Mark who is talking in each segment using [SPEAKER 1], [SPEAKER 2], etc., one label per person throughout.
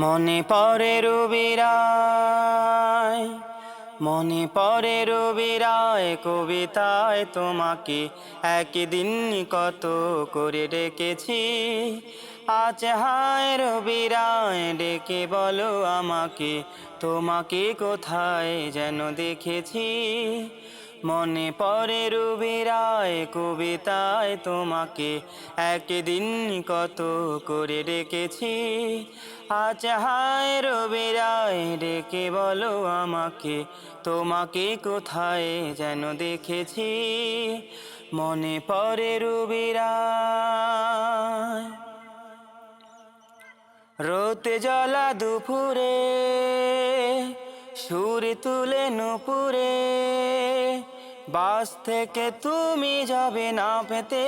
[SPEAKER 1] মনে পড়ে রবিরায়, মনে পড়ে রবিরায়, কবিতায় তোমাকে একদিন কত করে ডেকেছি। আজ হায় রবিরায়, ডেকে বলো আমাকে, তোমাকে কোথায় যেন দেখেছি। মনে পড়ে রবিরায়, কবিতায় তোমাকে একদিন কত করে ডেকেছি। আজ হায় রবিরায়, ডেকে বলো আমাকে, তোমাকে কোথায় যেন দেখেছি। মনে পড়ে রবিরায়, রোতে জ্বলা দুপুরে, সুর তুলে নুপুরে, বাস থেকে তুমি যাবে না পেতে।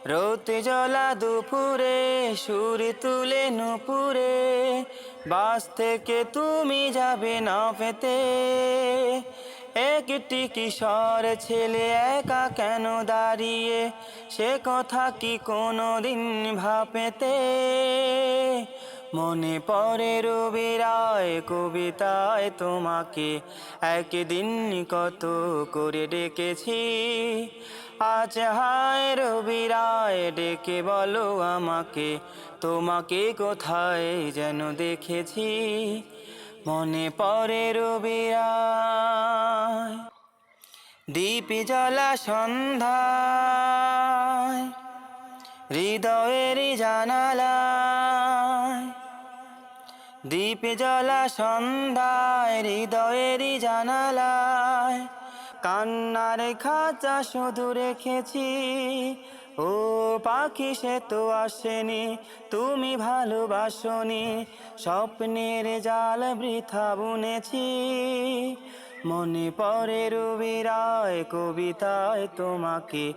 [SPEAKER 1] রোতে জ্বলা দুপুরে, সুর তুলে নুপুরে, বাস থেকে তুমি যাবে না পেতে। একটি কিশোর ছেলে একা কেন দাঁড়িয়ে, সে কথা কি কোনোদিন ভাবেতে। মনে পড়ে রবিরায়, কবিতায় তোমাকে একদিন কত করে ডেকেছি। আজ হায় রবিরায়, ডেকে বলো আমাকে, তোমাকে কোথায় যেন দেখেছি। মনে পড়ে রবিরায়, দীপ জ্বালা সন্ধ্যায়, হৃদয়েরই জানালায়। দীপ জ্বালা সন্ধ্যায়, হৃদয়েরই জানালায়, কান্নার খাঁচা শুধু রেখেছি। ও পাখি সে তো আসেনি, তুমি ভালোবাসনি, স্বপ্নের জাল বৃথা বুনেছি। মনে পড়ে রবিরায়, কবিতায় তোমাকে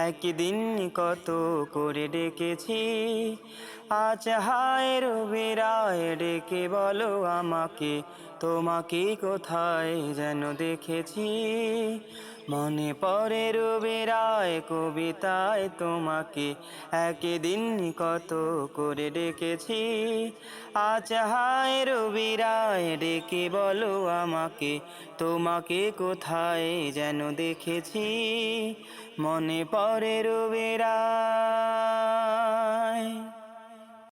[SPEAKER 1] একদিন কত করে ডেকেছি। আজ হায় রবিরায়, ডেকে বলো আমাকে, তোমাকে কোথায় যেন দেখেছি। মনে পড়ে রবিরায়, কবিতায় তোমাকে একদিন কত করে ডেকেছি। আজ হায় রবিরায়, ডেকে বলো আমাকে, তোমাকে কোথায় যেন দেখেছি। মনে পড়ে রবিরায়।